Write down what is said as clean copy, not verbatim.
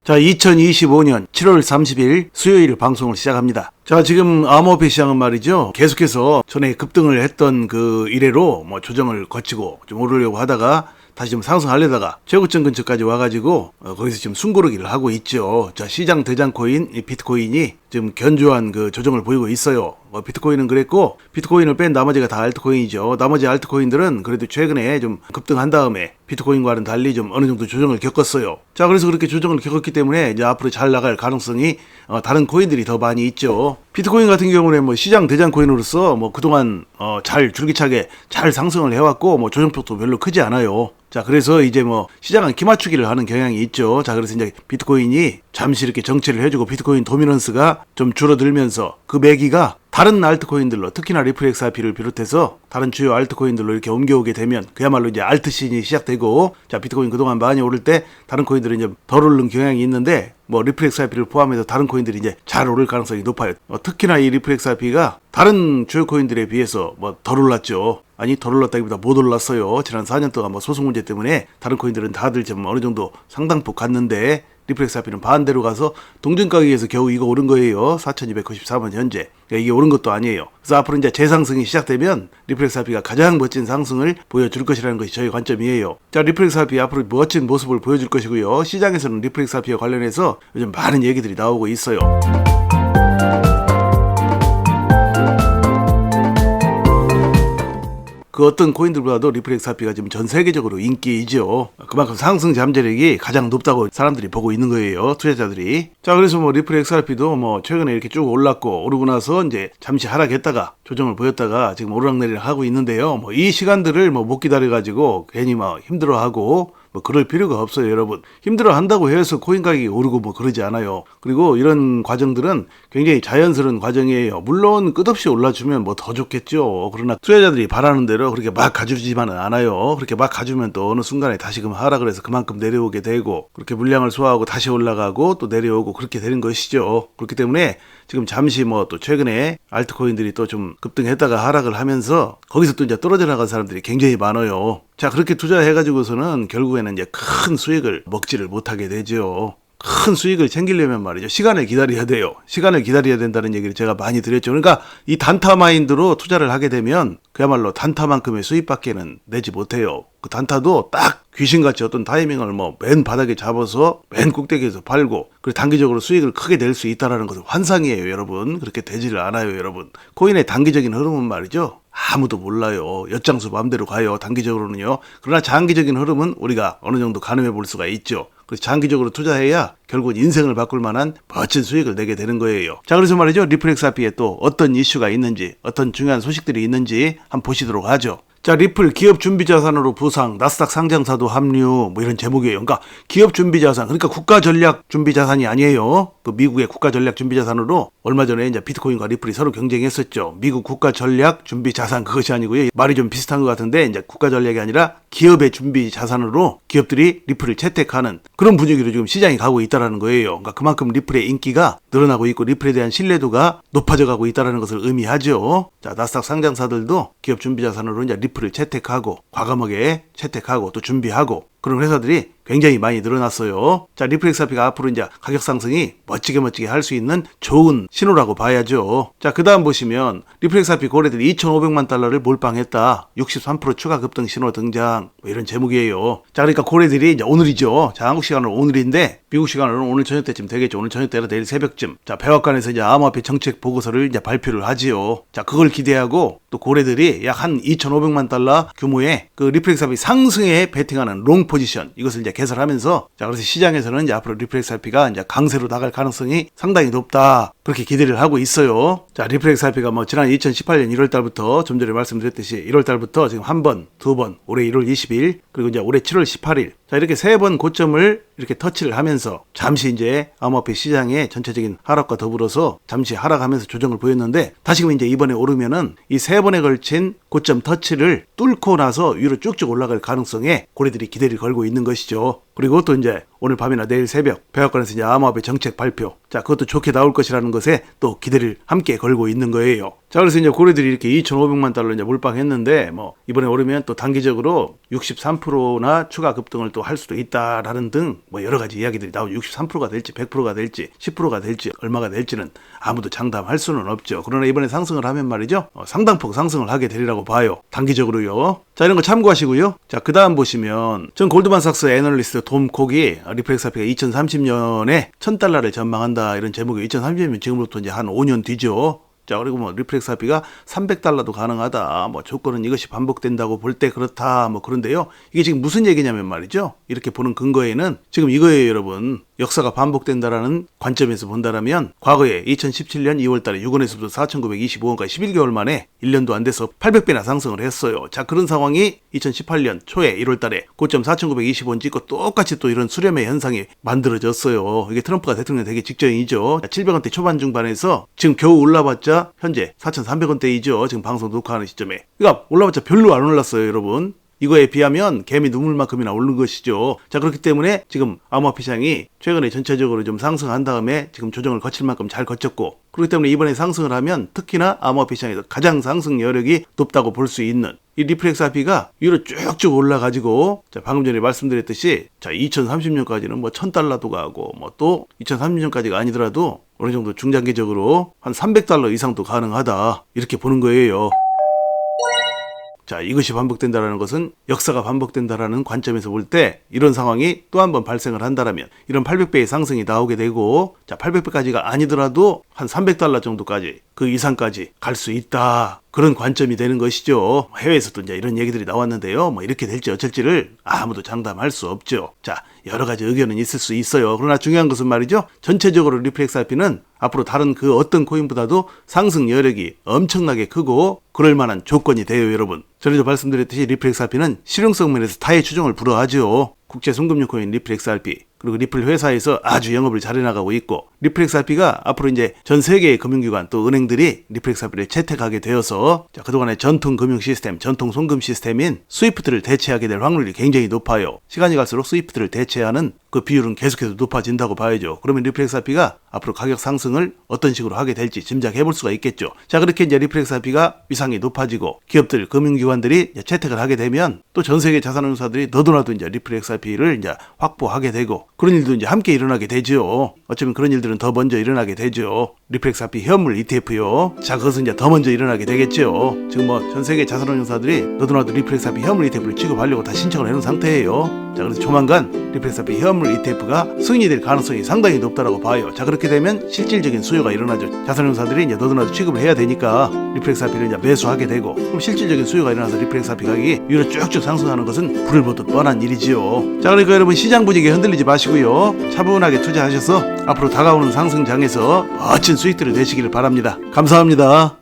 자, 2025년 7월 30일 수요일 방송을 시작합니다. 자, 지금 암호화폐 시장은 말이죠. 계속해서 전에 급등을 했던 그 이래로 조정을 거치고 좀 오르려고 하다가 다시 좀 상승하려다가 최고점 근처까지 와가지고 거기서 지금 숨고르기를 하고 있죠. 자, 시장 대장코인 이 비트코인이 지금 견조한 그 조정을 보이고 있어요. 비트코인은 그랬고, 비트코인을 뺀 나머지가 다 알트코인이죠. 나머지 알트코인들은 그래도 최근에 좀 급등한 다음에 비트코인과는 달리 좀 어느 정도 조정을 겪었어요. 자, 그래서 그렇게 조정을 겪었기 때문에 이제 앞으로 잘 나갈 가능성이 다른 코인들이 더 많이 있죠. 비트코인 같은 경우는 시장 대장 코인으로서 그동안 잘 줄기차게 잘 상승을 해왔고 조정폭도 별로 크지 않아요. 자, 그래서 이제 시장은 기맞추기를 하는 경향이 있죠. 자, 그래서 이제 비트코인이 잠시 이렇게 정체를 해주고 비트코인 도미넌스가 좀 줄어들면서 그 매기가 다른 알트코인들로, 특히나 리플 XRP를 비롯해서 다른 주요 알트코인들로 이렇게 옮겨오게 되면 그야말로 이제 알트 시즌이 시작되고, 자, 비트코인 그동안 많이 오를 때 다른 코인들은 이제 덜 오르는 경향이 있는데 리플 XRP를 포함해서 다른 코인들이 이제 잘 오를 가능성이 높아요. 특히나 이 리플 XRP가 다른 주요 코인들에 비해서 덜 올랐죠. 아니, 덜 올랐다기보다 못 올랐어요. 지난 4년 동안 소송 문제 때문에 다른 코인들은 다들 좀 어느 정도 상당폭 갔는데 리플 XRP는 반대로 가서 동전 가격에서 겨우 이거 오른 거예요. 4,294원 현재. 그러니까 이게 오른 것도 아니에요. 그래서 앞으로 이제 재상승이 시작되면 리플 XRP가 가장 멋진 상승을 보여줄 것이라는 것이 저희 관점이에요. 자, 리플 XRP 앞으로 멋진 모습을 보여줄 것이고요. 시장에서는 리플 XRP와 관련해서 요즘 많은 얘기들이 나오고 있어요. 그 어떤 코인들보다도 리플 XRP가 지금 전 세계적으로 인기이죠. 그만큼 상승 잠재력이 가장 높다고 사람들이 보고 있는 거예요. 투자자들이. 자, 그래서 리플 XRP도 최근에 이렇게 쭉 올랐고, 오르고 나서 이제 잠시 하락했다가 조정을 보였다가 지금 오르락내리락 하고 있는데요. 이 시간들을 못 기다려가지고 괜히 힘들어하고 그럴 필요가 없어요, 여러분. 힘들어 한다고 해서 코인 가격이 오르고 그러지 않아요. 그리고 이런 과정들은 굉장히 자연스러운 과정이에요. 물론 끝없이 올라주면 더 좋겠죠. 그러나 투자자들이 바라는 대로 그렇게 막 가주지만은 않아요. 그렇게 막 가주면 또 어느 순간에 다시금 하락을 해서 그만큼 내려오게 되고, 그렇게 물량을 소화하고 다시 올라가고 또 내려오고 그렇게 되는 것이죠. 그렇기 때문에 지금 잠시 또 최근에 알트코인들이 또 좀 급등했다가 하락을 하면서 거기서 또 이제 떨어져 나간 사람들이 굉장히 많아요. 자, 그렇게 투자해가지고서는 결국에는 이제 큰 수익을 먹지를 못하게 되죠. 큰 수익을 챙기려면 말이죠, 시간을 기다려야 돼요. 시간을 기다려야 된다는 얘기를 제가 많이 드렸죠. 그러니까 이 단타 마인드로 투자를 하게 되면 그야말로 단타만큼의 수익밖에는 내지 못해요. 그 단타도 딱 귀신같이 어떤 타이밍을 맨 바닥에 잡아서 맨 꼭대기에서 팔고, 그리고 단기적으로 수익을 크게 낼 수 있다는 것은 환상이에요, 여러분. 그렇게 되지를 않아요, 여러분. 코인의 단기적인 흐름은 말이죠, 아무도 몰라요. 엿장수 마음대로 가요, 단기적으로는요. 그러나 장기적인 흐름은 우리가 어느 정도 가늠해 볼 수가 있죠. 그래서 장기적으로 투자해야 결국은 인생을 바꿀 만한 멋진 수익을 내게 되는 거예요. 자, 그래서 말이죠, 리플 XRP에 또 어떤 이슈가 있는지, 어떤 중요한 소식들이 있는지 한번 보시도록 하죠. 자, 리플 기업 준비 자산으로 부상, 나스닥 상장사도 합류, 이런 제목이에요. 그러니까 기업 준비 자산, 그러니까 국가 전략 준비 자산이 아니에요. 그 미국의 국가 전략 준비 자산으로 얼마 전에 이제 비트코인과 리플이 서로 경쟁했었죠. 미국 국가 전략 준비 자산, 그것이 아니고요. 말이 좀 비슷한 것 같은데 이제 국가 전략이 아니라 기업의 준비 자산으로 기업들이 리플을 채택하는 그런 분위기로 지금 시장이 가고 있다라는 거예요. 그러니까 그만큼 리플의 인기가 늘어나고 있고 리플에 대한 신뢰도가 높아져 가고 있다라는 것을 의미하죠. 자, 나스닥 상장사들도 기업 준비 자산으로 이제 리플을 채택하고 과감하게 채택하고 또 준비하고 그런 회사들이 굉장히 많이 늘어났어요. 자, 리플 XRP가 앞으로 이제 가격 상승이 멋지게 할 수 있는 좋은 신호라고 봐야죠. 자, 그 다음 보시면 리플 XRP 거래들이 2,500만 달러를 몰빵했다. 63% 추가 급등 신호 등장. 이런 제목이에요. 자, 그러니까 거래들이 이제 오늘이죠. 자, 한국 시간으로 오늘인데 미국 시간으로는 오늘 저녁 때쯤 되겠죠. 오늘 저녁 때라 내일 새벽쯤. 자, 백악관에서 이제 암호화폐 정책 보고서를 이제 발표를 하지요. 자, 그걸 기대하고 또 거래들이 약 한 2,500만 달러 규모의 그 리플 XRP 상승에 베팅하는 롱 포지션, 이것을 이제 개설하면서, 자, 그래서 시장에서는 이제 앞으로 리플 XRP가 이제 강세로 나갈 가능성이 상당히 높다, 그렇게 기대를 하고 있어요. 자, 리플 XRP가 지난 2018년 1월 달부터 좀 전에 말씀드렸듯이 1월 달부터 지금 한 번, 두 번, 올해 1월 20일, 그리고 이제 올해 7월 18일, 자, 이렇게 세 번 고점을 이렇게 터치를 하면서 잠시 이제 암호화폐 시장의 전체적인 하락과 더불어서 잠시 하락하면서 조정을 보였는데, 다시금 이제 이번에 오르면은 이 세 번에 걸친 고점 터치를 뚫고 나서 위로 쭉쭉 올라갈 가능성에 고래들이 기대를 걸고 있는 것이죠. 그리고 또 이제 오늘 밤이나 내일 새벽 백악관에서 이제 암호화폐 정책 발표, 자 그것도 좋게 나올 것이라는 것에 또 기대를 함께 걸고 있는 거예요. 자 그래서 이제 고래들이 이렇게 2,500만 달러 이제 몰빵했는데 뭐 이번에 오르면 또 단기적으로 63%나 추가 급등을 또 할 수도 있다라는 등 뭐 여러 가지 이야기들이 나오죠. 63%가 될지 100%가 될지 10%가 될지 얼마가 될지는 아무도 장담할 수는 없죠. 그러나 이번에 상승을 하면 말이죠, 상당폭 상승을 하게 되리라고 봐요. 단기적으로요. 자 이런 거 참고하시고요. 자 그 다음 보시면 전 골드만삭스 애널리스트 톰 콕이 리플렉스RP가 2030년에 1,000달러를 전망한다 이런 제목이 2030년 지금부터 이제 한 5년 뒤죠. 자 그리고 뭐 리플렉스RP가 300달러도 가능하다, 뭐 조건은 이것이 반복된다고 볼 때 그렇다, 뭐 그런데요, 이게 지금 무슨 얘기냐면 말이죠, 이렇게 보는 근거에는 지금 이거예요. 여러분, 역사가 반복된다라는 관점에서 본다라면 과거에 2017년 2월달에 6원에서부터 4,925원까지 11개월 만에 1년도 안 돼서 800배나 상승을 했어요. 자 그런 상황이 2018년 초에 1월달에 고점 4,920원 찍고 똑같이 또 이런 수렴의 현상이 만들어졌어요. 이게 트럼프가 대통령 되기 직전이죠. 700원대 초반 중반에서 지금 겨우 올라봤자 현재 4,300원대이죠. 지금 방송 녹화하는 시점에. 그러니까 올라봤자 별로 안 올랐어요, 여러분. 이거에 비하면 개미 눈물만큼이나 오른 것이죠. 자 그렇기 때문에 지금 암호화폐 시장이 최근에 전체적으로 좀 상승한 다음에 지금 조정을 거칠 만큼 잘 거쳤고, 그렇기 때문에 이번에 상승을 하면 특히나 암호화폐 시장에서 가장 상승 여력이 높다고 볼 수 있는 이 리플렉스RP가 위로 쭉쭉 올라가지고, 자 방금 전에 말씀드렸듯이 자 2030년까지는 뭐 1,000달러도 가고, 뭐 또 2030년까지가 아니더라도 어느 정도 중장기적으로 한 300달러 이상도 가능하다, 이렇게 보는 거예요. 자 이것이 반복된다는 것은 역사가 반복된다라는 관점에서 볼 때 이런 상황이 또 한 번 발생을 한다라면 이런 800배의 상승이 나오게 되고, 자 800배까지가 아니더라도 한 300달러 정도까지, 그 이상까지 갈 수 있다, 그런 관점이 되는 것이죠. 해외에서도 이제 이런 얘기들이 나왔는데요, 뭐 이렇게 될지 어쩔지를 아무도 장담할 수 없죠. 자 여러 가지 의견은 있을 수 있어요. 그러나 중요한 것은 말이죠, 전체적으로 리플렉스RP는 앞으로 다른 그 어떤 코인보다도 상승 여력이 엄청나게 크고 그럴 만한 조건이 돼요. 여러분, 전에도 말씀드렸듯이 리플렉스RP는 실용성 면에서 타의 추종을 불허하죠. 국제 송금용 코인 리플렉스RP, 그리고 리플 회사에서 아주 영업을 잘 해나가고 있고, 리플렉스RP가 앞으로 이제 전 세계의 금융기관 또 은행들이 리플렉스RP를 채택하게 되어서 자 그동안의 전통 금융 시스템, 전통 송금 시스템인 스위프트를 대체하게 될 확률이 굉장히 높아요. 시간이 갈수록 스위프트를 대체하는 그 비율은 계속해서 높아진다고 봐야죠. 그러면 리플렉스RP가 앞으로 가격 상승을 어떤 식으로 하게 될지 짐작해 볼 수가 있겠죠. 자 그렇게 이제 리플렉스RP가 위상이 높아지고 기업들, 금융기관들이 이제 채택을 하게 되면 또 전 세계 자산운용사들이 너도나도 이제 리플렉스RP를 이제 확보하게 되고, 그런 일도 이제 함께 일어나게 되죠. 어쩌면 그런 일들은 더 먼저 일어나게 되죠. 리플렉스RP 현물 ETF요. 자 그것은 이제 더 먼저 일어나게 되겠죠. 지금 뭐 전 세계 자산운용사들이 너도나도 리플렉스RP 현물 ETF를 취급하려고 다 신청을 해놓은 상태예요. 자 그래서 조만간 리플렉스RP 현물 ETF가 승인이 될 가능성이 상당히 높다라고 봐요. 자 그렇게 되면 실질적인 수요가 일어나죠. 자산운용사들이 이제 너도나도 취급을 해야 되니까 리플렉스RP를 이제 매수하게 되고, 그럼 실질적인 수요가 일어나서 리플렉스RP 가격이 위로 쭉쭉 상승하는 것은 불을 보듯 뻔한 일이지요. 자 그러니까 여러분, 시장 분위기에 흔들리지 마시고요, 차분하게 투자하셔서 앞으로 다가오는 상승장에서 멋진 수익들을 내시기를 바랍니다. 감사합니다.